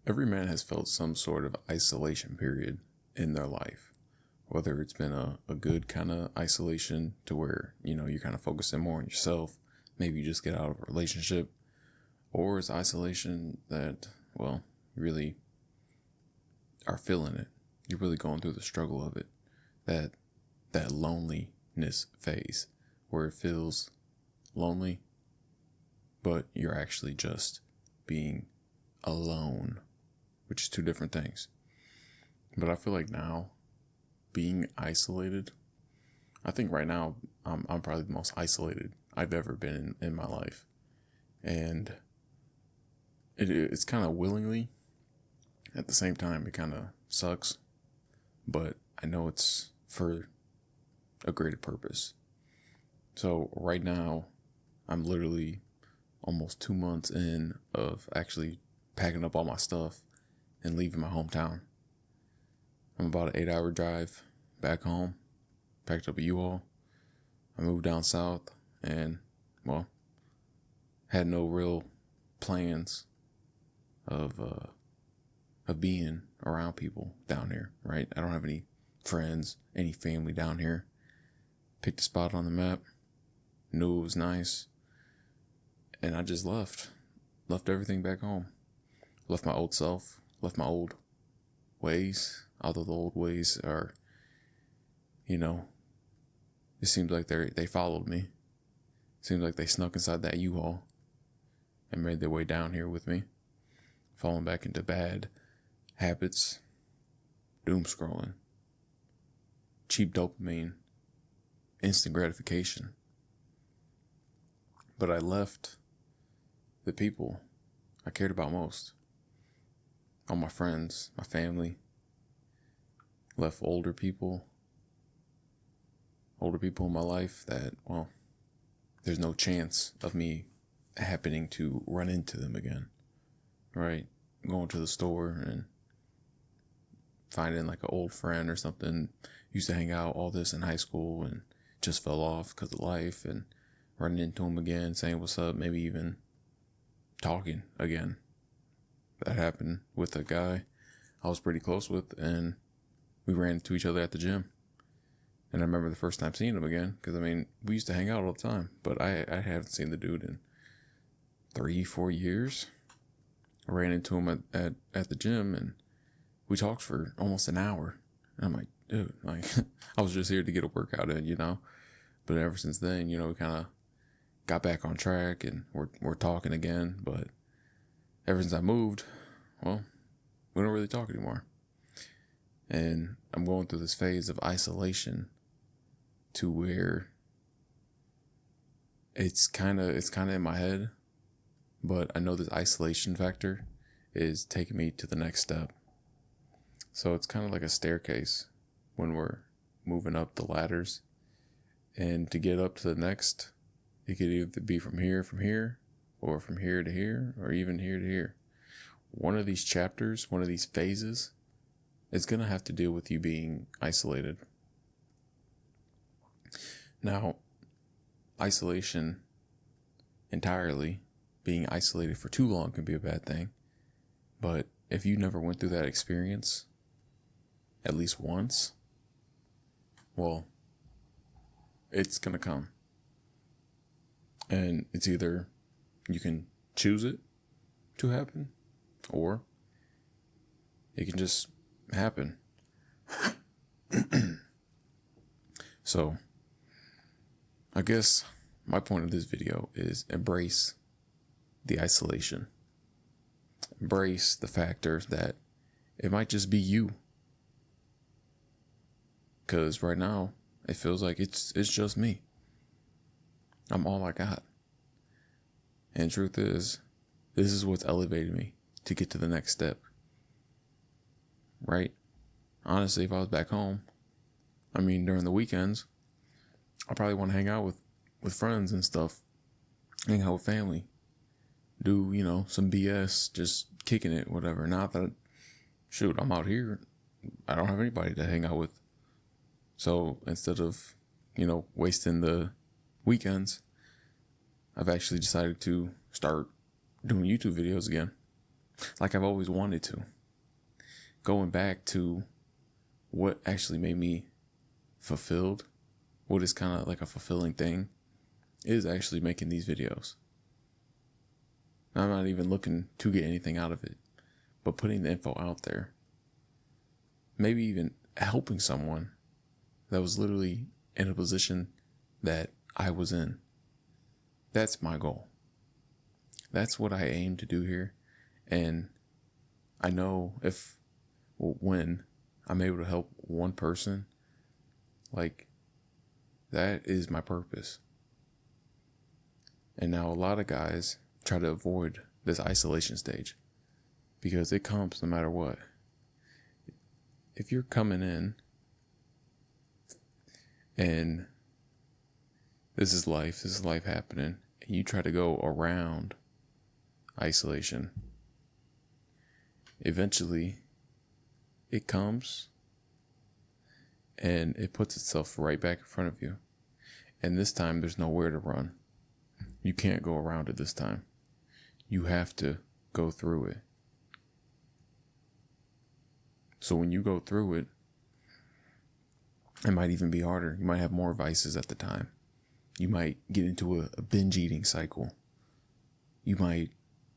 Every man has felt some sort of isolation period in their life, whether it's been a good kind of isolation to where, you're kind of focusing more on yourself. Maybe you just get out of a relationship, or it's isolation that, well, you really are feeling it. You're really going through the struggle of it. That, that loneliness phase where it feels lonely, but you're actually just being alone, which is two different things. But I feel like now, being isolated, I think right now I'm probably the most isolated I've ever been in my life. And it's kind of willingly. At the same time, it kind of sucks, but I know it's for a greater purpose. So right now, I'm literally almost 2 months in of actually packing up all my stuff and leaving my hometown. I'm about an 8-hour drive back home, packed up a U-Haul. I moved down south and, well, had no real plans of being around people down here, right? I don't have any friends, any family down here. Picked a spot on the map, knew it was nice, and I just left everything back home. Left my old self, left my old ways, although the old ways are, it seems like they followed me. It seems like they snuck inside that U-Haul and made their way down here with me, falling back into bad habits, doom scrolling, cheap dopamine, instant gratification. But I left the people I cared about most. All my friends, my family. Left older people in my life that, well, there's no chance of me happening to run into them again, right? Going to the store and finding like an old friend or something, used to hang out all this in high school and just fell off because of life, and running into him again, saying what's up, maybe even talking again. That happened with a guy I was pretty close with, and we ran into each other at the gym. And I remember the first time seeing him again, because we used to hang out all the time, but I haven't seen the dude in 3-4 years. I ran into him at the gym, and we talked for almost an hour. And I'm like, dude, I was just here to get a workout in, But ever since then, we kind of got back on track, and we're talking again. But ever since I moved, well, we don't really talk anymore. And I'm going through this phase of isolation to where it's kind of in my head, but I know this isolation factor is taking me to the next step. So it's kind of like a staircase when we're moving up the ladders, and to get up to the next, it could either be from here, or from here to here, or even here to here. One of these chapters, one of these phases, is going to have to deal with you being isolated. Now, isolation entirely, being isolated for too long can be a bad thing. But if you never went through that experience, at least once, well, it's going to come. And it's either you can choose it to happen, or it can just happen. So, I guess my point of this video is embrace the isolation. Embrace the factor that it might just be you. Because right now, it feels like it's just me. I'm all I got. And truth is, this is what's elevated me to get to the next step. Right? Honestly, if I was back home, during the weekends, I probably want to hang out with friends and stuff. Hang out with family. Do, some BS, just kicking it, whatever. Not that, shoot, I'm out here. I don't have anybody to hang out with. So instead of, wasting the weekends, I've actually decided to start doing YouTube videos again. like I've always wanted to. Going back to what actually made me fulfilled, what is kind of like a fulfilling thing, is actually making these videos. I'm not even looking to get anything out of it, but putting the info out there. Maybe even helping someone that was literally in a position that I was in. That's my goal. That's what I aim to do here. And I know when I'm able to help one person, like, that is my purpose. And now a lot of guys try to avoid this isolation stage because it comes no matter what. If you're coming in and this is life happening, and you try to go around isolation, eventually it comes and it puts itself right back in front of you. And this time there's nowhere to run. You can't go around it this time. You have to go through it. So when you go through it, it might even be harder. You might have more vices at the time. You might get into a binge eating cycle. You might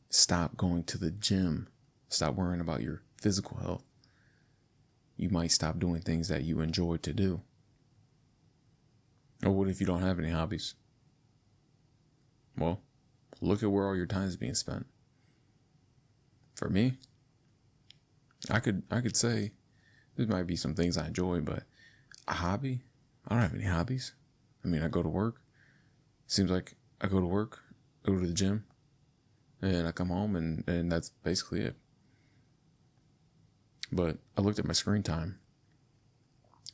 stop going to the gym, stop worrying about your physical health. You might stop doing things that you enjoy to do. Or what if you don't have any hobbies? Well, look at where all your time is being spent. For me, I could say there might be some things I enjoy, but a hobby? I don't have any hobbies. I mean, I go to work. Seems like I go to work, go to the gym, and I come home and that's basically it. But I looked at my screen time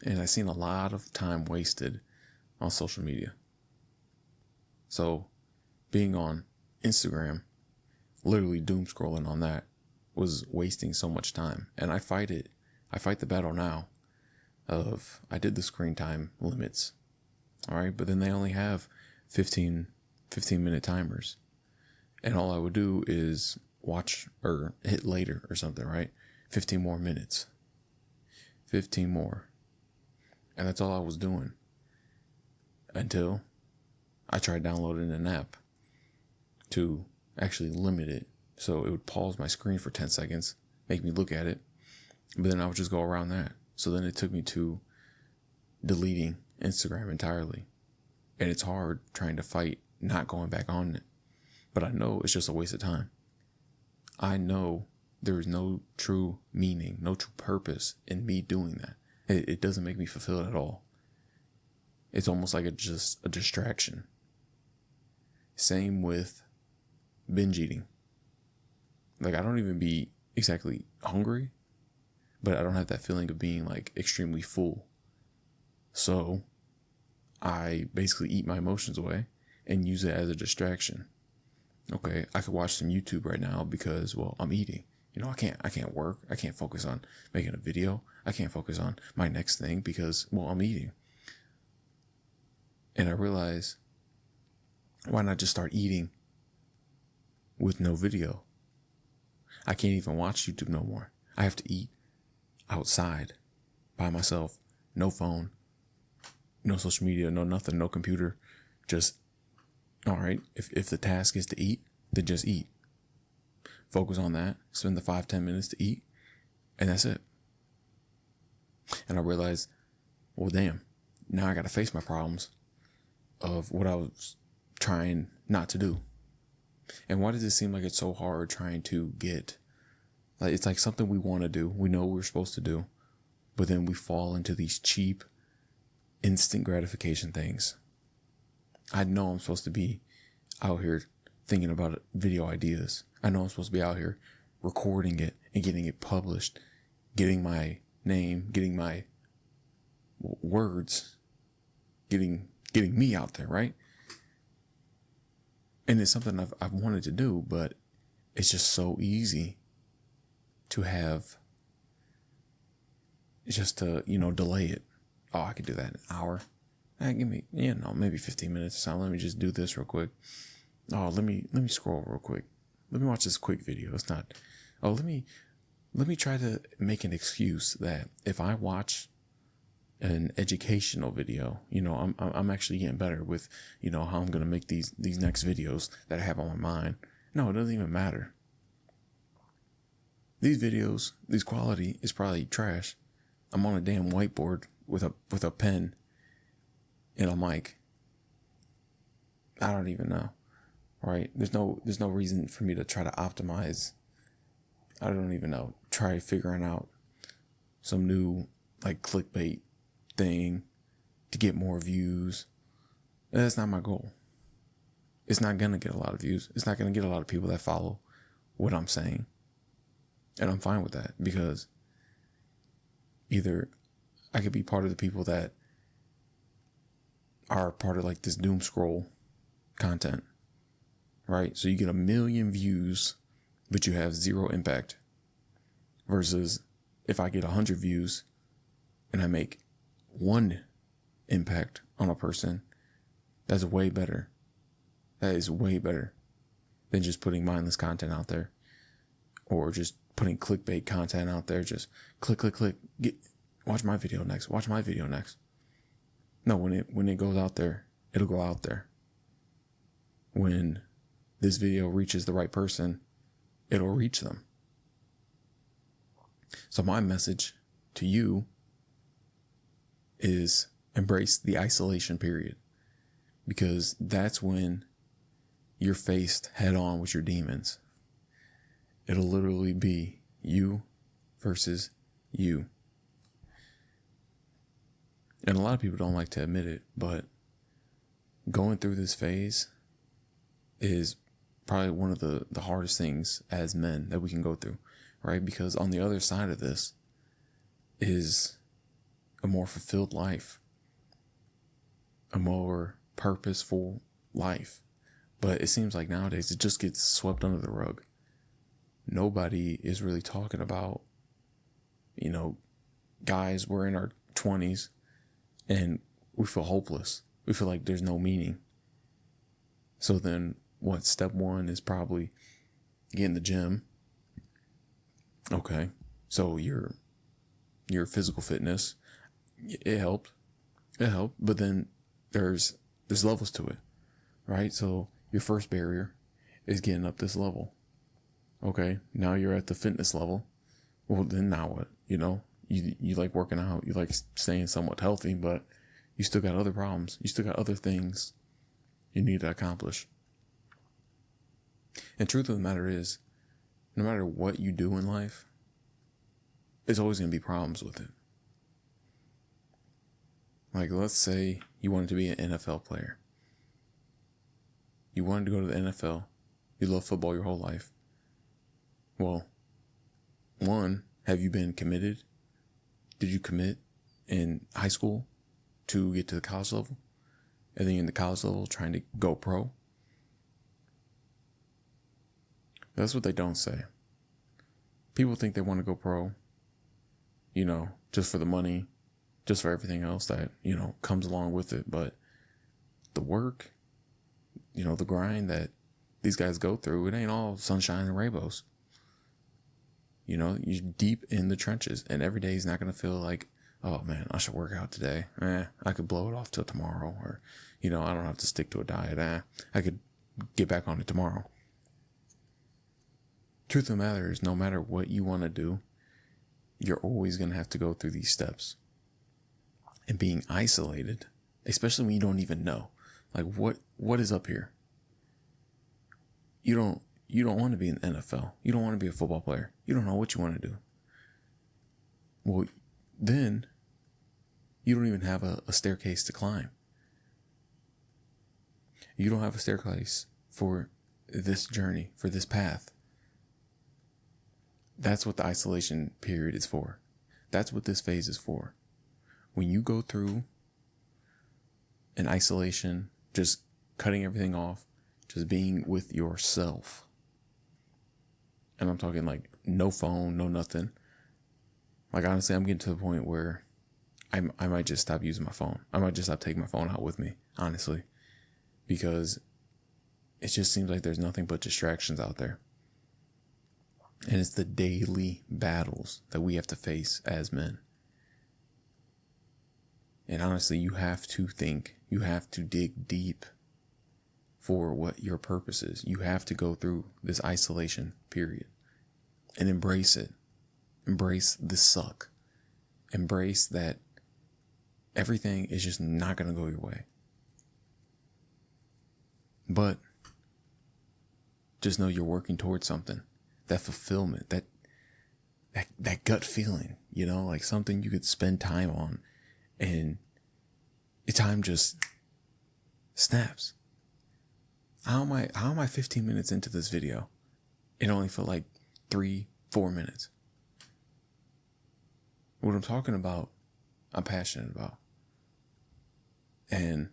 and I seen a lot of time wasted on social media. So being on Instagram, literally doom scrolling on that, was wasting so much time. And I fight it. I fight the battle now of I did the screen time limits. All right. But then they only have 15 minute timers. And all I would do is watch or hit later or something, right? 15 more minutes. 15 more. And that's all I was doing until I tried downloading an app to actually limit it. So it would pause my screen for 10 seconds, make me look at it, but then I would just go around that. So then it took me to deleting Instagram entirely. And it's hard trying to fight not going back on it. But I know it's just a waste of time. I know there is no true meaning, no true purpose in me doing that. It doesn't make me fulfilled at all. It's almost like just a distraction. Same with binge eating. Like, I don't even be exactly hungry, but I don't have that feeling of being like extremely full. So I basically eat my emotions away and use it as a distraction. Okay, I could watch some YouTube right now because, well, I'm eating. You know, I can't work. I can't focus on making a video. I can't focus on my next thing because, well, I'm eating. And I realize, why not just start eating with no video? I can't even watch YouTube no more. I have to eat outside by myself. No phone, no social media, no nothing, no computer. Just, all right, if the task is to eat, then just eat. Focus on that. Spend the 5-10 minutes to eat. And that's it. And I realized, well, damn, now I got to face my problems of what I was trying not to do. And why does it seem like it's so hard trying to get, like, it's like something we want to do. We know we're supposed to do, but then we fall into these cheap, instant gratification things. I know I'm supposed to be out here thinking about video ideas. I know I'm supposed to be out here recording it and getting it published, getting my name, getting my words, getting me out there, right? And it's something I've wanted to do, but it's just so easy to have, just to, delay it. Oh, I could do that in an hour. Give me, maybe 15 minutes or something. Let me just do this real quick. Oh, let me scroll real quick. Let me watch this quick video. It's not, Oh, let me try to make an excuse that if I watch an educational video, I'm actually getting better with, how I'm going to make these next videos that I have on my mind. No, it doesn't even matter. These videos, this quality is probably trash. I'm on a damn whiteboard with a pen and a mic. I don't even know. Right? There's no reason for me to try to optimize. I don't even know. Try figuring out some new like clickbait thing to get more views. That's not my goal. It's not gonna get a lot of views. It's not gonna get a lot of people that follow what I'm saying. And I'm fine with that, because either I could be part of the people that are part of like this doom scroll content, right? So you get 1 million views, but you have 0 impact, versus if I get 100 views and I make 1 impact on a person, that's way better. That is way better than just putting mindless content out there, or just putting clickbait content out there. Just click, watch my video next. Watch my video next. No, when it goes out there, it'll go out there. When this video reaches the right person, it'll reach them. So my message to you is embrace the isolation period, because that's when you're faced head on with your demons. It'll literally be you versus you. And a lot of people don't like to admit it, but going through this phase is probably one of the hardest things as men that we can go through, right? Because on the other side of this is a more fulfilled life, a more purposeful life. But it seems like nowadays it just gets swept under the rug. Nobody is really talking about, guys, we're in our 20s and we feel hopeless. We feel like there's no meaning. So then step 1 is probably get in the gym. Okay. So your physical fitness, it helped. But then there's levels to it, right? So your first barrier is getting up this level. Okay. Now you're at the fitness level. Well, then now what? You like working out, you like staying somewhat healthy, but you still got other problems. You still got other things you need to accomplish. And truth of the matter is, no matter what you do in life, there's always going to be problems with it. Like, let's say you wanted to be an NFL player. You wanted to go to the NFL. You love football your whole life. Well, 1, have you been committed? Did you commit in high school to get to the college level? And then in the college level trying to go pro? That's what they don't say. People think they want to go pro, just for the money, just for everything else that, comes along with it. But the work, the grind that these guys go through, it ain't all sunshine and rainbows. You're deep in the trenches, and every day is not going to feel like, oh man, I should work out today. I could blow it off till tomorrow. Or, I don't have to stick to a diet. I could get back on it tomorrow. Truth of the matter is, no matter what you want to do, you're always going to have to go through these steps. And being isolated, especially when you don't even know, like what is up here? You don't want to be in the NFL. You don't want to be a football player. You don't know what you want to do. Well, then you don't even have a staircase to climb. You don't have a staircase for this journey, for this path. That's what the isolation period is for. That's what this phase is for. When you go through an isolation, just cutting everything off, just being with yourself. And I'm talking like no phone, no nothing. Like, honestly, I'm getting to the point where I might just stop using my phone. I might just stop taking my phone out with me, honestly, because it just seems like there's nothing but distractions out there. And it's the daily battles that we have to face as men. And honestly, you have to think, you have to dig deep for what your purpose is. You have to go through this isolation period and embrace it. Embrace the suck. Embrace that everything is just not going to go your way. But just know you're working towards something. That fulfillment, that gut feeling, like something you could spend time on, and time just snaps. How am I 15 minutes into this video? It only felt like 3-4 minutes. What I'm talking about, I'm passionate about. And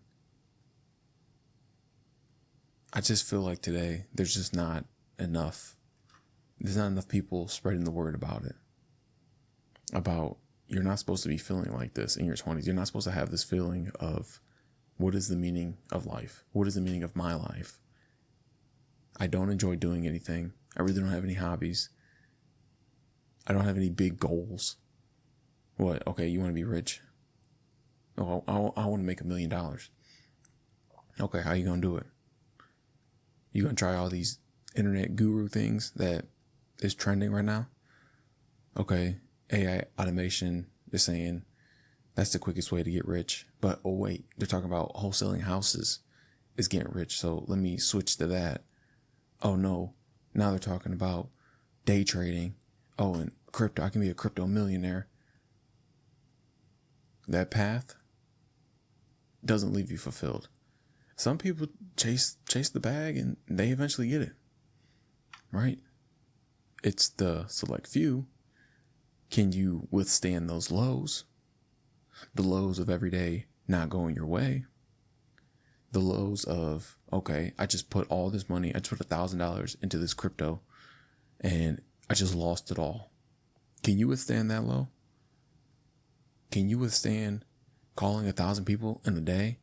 I just feel like today there's not enough people spreading the word about it. About you're not supposed to be feeling like this in your 20s. You're not supposed to have this feeling of what is the meaning of life? What is the meaning of my life? I don't enjoy doing anything. I really don't have any hobbies. I don't have any big goals. What? Okay, you want to be rich? Oh, I want to make $1 million. Okay, how you gonna do it? You gonna try all these internet guru things that is trending right now? Okay, AI automation is saying that's the quickest way to get rich. But oh wait, they're talking about wholesaling houses is getting rich. So let me switch to that. Oh no, now they're talking about day trading. Oh, and crypto. I can be a crypto millionaire. That path doesn't leave you fulfilled. Some people chase the bag and they eventually get it. Right? It's the select few. Can you withstand those lows? The lows of every day not going your way. The lows of, okay, I just put all this money, I just put $1,000 into this crypto and I just lost it all. Can you withstand that low? Can you withstand calling 1,000 people in a day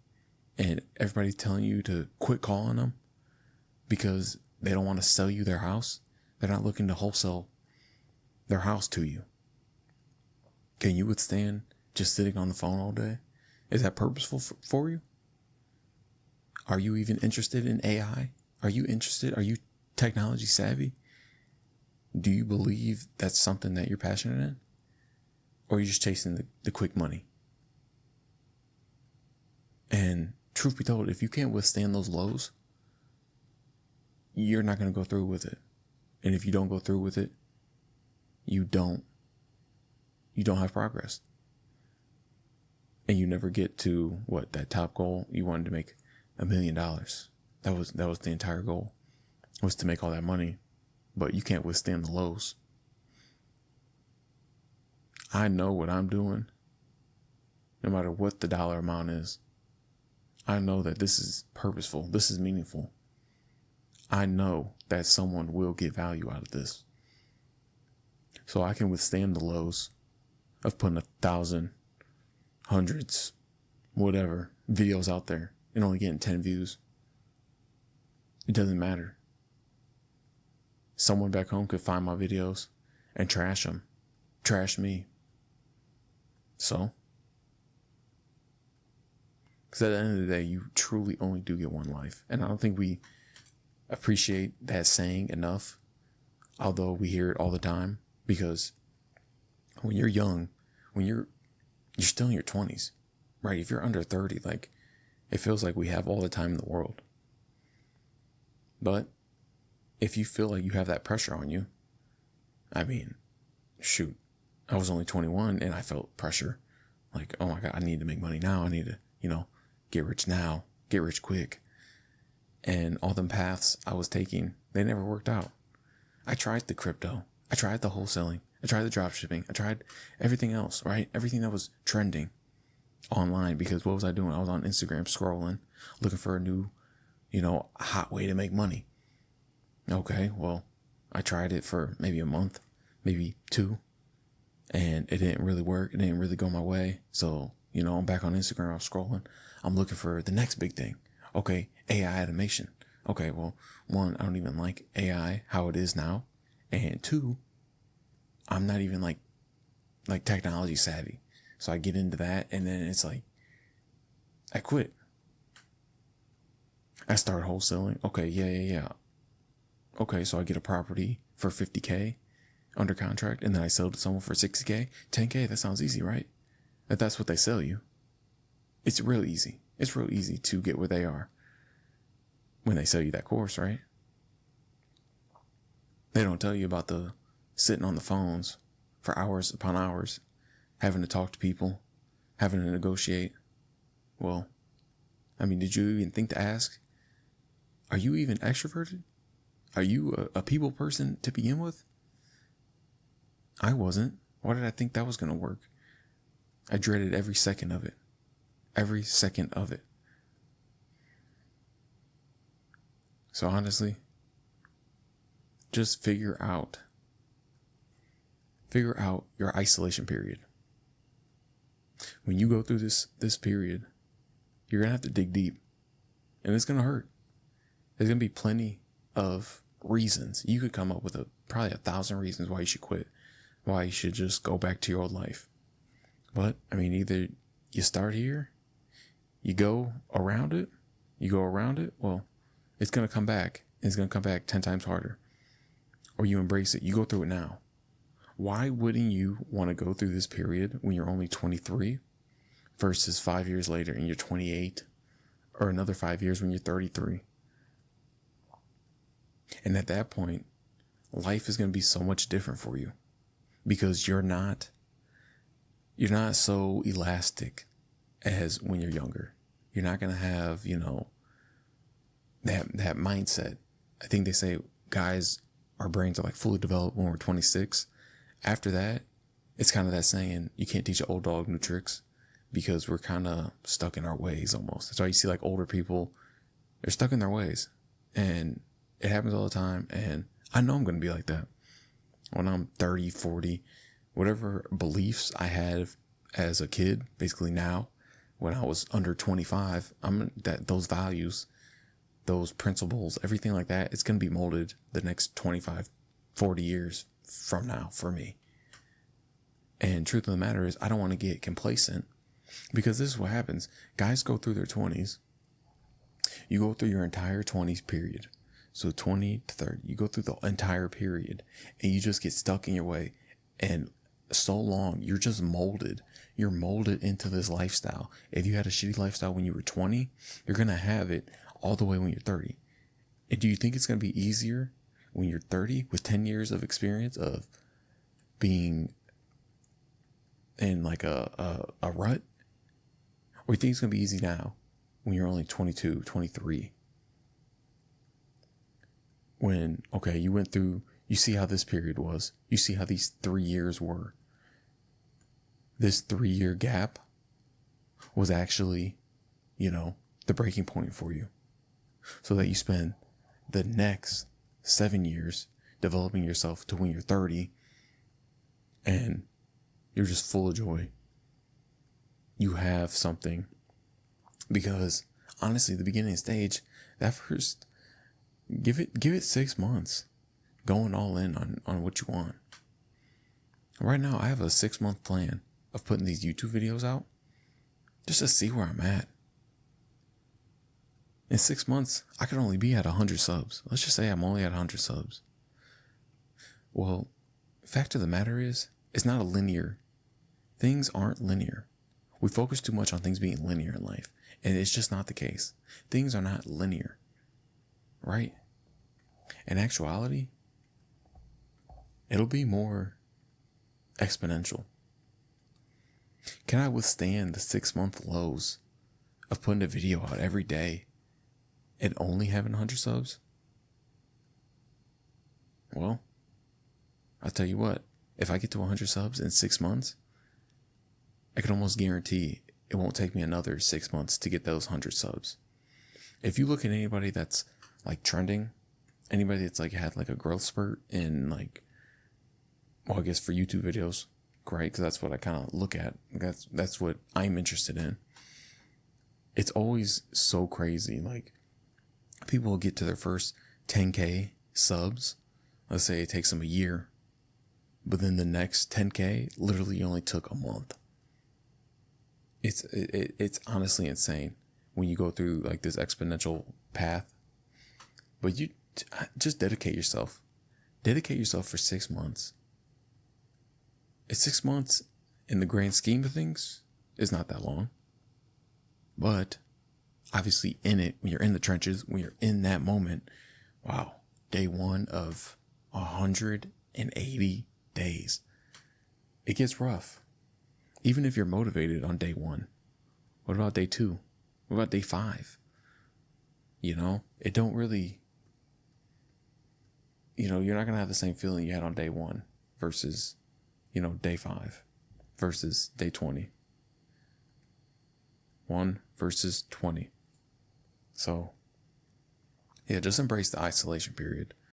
and everybody telling you to quit calling them because they don't want to sell you their house? They're not looking to wholesale their house to you. Can you withstand just sitting on the phone all day? Is that purposeful for you? Are you even interested in AI? Are you interested? Are you technology savvy? Do you believe that's something that you're passionate in? Or are you just chasing the quick money? And truth be told, if you can't withstand those lows, you're not going to go through with it. And if you don't go through with it, you don't have progress. And you never get to that top goal. You wanted to make $1 million. That was the entire goal, was to make all that money, but you can't withstand the lows. I know what I'm doing, no matter what the dollar amount is. I know that this is purposeful. This is meaningful. I know that someone will get value out of this. So I can withstand the lows of putting 1,000, hundreds, whatever, videos out there and only getting 10 views. It doesn't matter. Someone back home could find my videos and trash them. Trash me. So? Because at the end of the day, you truly only do get one life. And I don't think we appreciate that saying enough, although we hear it all the time. Because when you're young, you're still in your 20s, right? If you're under 30, it feels like we have all the time in the world. But if you feel like you have that pressure on you, I mean, shoot, I was only 21 and I felt pressure. Like, oh my God, I need to make money now. I need to, get rich now, get rich quick. And all them paths I was taking, they never worked out. I tried the crypto. I tried the wholesaling. I tried the drop shipping. I tried everything else, right? Everything that was trending online, because what was I doing? I was on Instagram scrolling, looking for a new, hot way to make money. Okay, well, I tried it for maybe a month, maybe 2, and it didn't really work. It didn't really go my way. So, I'm back on Instagram, I'm scrolling. I'm looking for the next big thing. Okay, AI automation. Okay, well, one, I don't even like AI how it is now. And two, I'm not even like technology savvy. So I get into that and then it's like I quit. I start wholesaling. Okay, yeah. Okay, so I get a property for 50K under contract and then I sell to someone for 60K, 10K. That sounds easy, right? That's what they sell you. It's real easy. It's real easy to get where they are when they sell you that course, right? They don't tell you about the sitting on the phones for hours upon hours, having to talk to people, having to negotiate. Well, I mean, did you even think to ask, are you even extroverted? Are you a people person to begin with? I wasn't. Why did I think that was going to work? I dreaded every second of it. Every second of it. So honestly, just figure out your isolation period. When you go through this period, you're going to have to dig deep and it's going to hurt. There's going to be plenty of reasons. You could come up with probably 1,000 reasons why you should quit, why you should just go back to your old life. But I mean, either you start here, you go around it, well, it's going to come back. It's going to come back 10 times harder. Or you embrace it. You go through it now. Why wouldn't you want to go through this period when you're only 23 versus 5 years later and you're 28, or another 5 years when you're 33? And at that point, life is going to be so much different for you because you're not so elastic as when you're younger. You're not going to have, that mindset. I think they say guys, our brains are like fully developed when we're 26. After that, it's kind of that saying, you can't teach an old dog new tricks, because we're kind of stuck in our ways almost. That's why you see like older people, they're stuck in their ways, and it happens all the time. And I know I'm going to be like that when I'm 30, 40, whatever beliefs I had as a kid, basically now when I was under 25, those values, those principles, everything like that, it's going to be molded the next 25, 40 years from now for me. And truth of the matter is, I don't want to get complacent, because this is what happens. Guys go through their 20s. You go through your entire 20s period. So 20 to 30, you go through the entire period and you just get stuck in your way. And so long, you're just molded. You're molded into this lifestyle. If you had a shitty lifestyle when you were 20, you're going to have it all the way when you're 30. And do you think it's going to be easier when you're 30 with 10 years of experience of being in like a rut? Or you think it's going to be easy now when you're only 22, 23? When, okay, you went through, you see how this period was. You see how these 3 years were. This 3-year gap was actually, the breaking point for you. So that you spend the next 7 years developing yourself to when you're 30 and you're just full of joy. You have something. Because honestly, the beginning stage, that first, give it 6 months going all in on what you want. Right now, I have a 6-month plan of putting these YouTube videos out just to see where I'm at. In 6 months, I could only be at 100 subs. Let's just say I'm only at 100 subs. Well, fact of the matter is, it's not a linear. Things aren't linear. We focus too much on things being linear in life, and it's just not the case. Things are not linear, right? In actuality, it'll be more exponential. Can I withstand the 6-month lows of putting a video out every day and only having 100 subs? Well, I'll tell you what, if I get to 100 subs in 6 months, I can almost guarantee it won't take me another 6 months to get those 100 subs. If you look at anybody that's like trending, anybody that's like had like a growth spurt in like, well, I guess for YouTube videos, right? Because that's what I kind of look at. That's what I'm interested in. It's always so crazy. Like, people will get to their first 10K subs let's say it takes them a year, but then the next 10K literally only took a month. It's honestly insane when you go through like this exponential path. But you just dedicate yourself. Dedicate yourself for 6 months. It's 6 months in the grand scheme of things is not that long. But obviously in it, when you're in the trenches, when you're in that moment, wow, day one of 180 days. It gets rough. Even if you're motivated on day one. What about day two? What about day 5? It don't really, you're not going to have the same feeling you had on day one versus, day 5 versus day 20. 1 versus 20. So, yeah, just embrace the isolation period.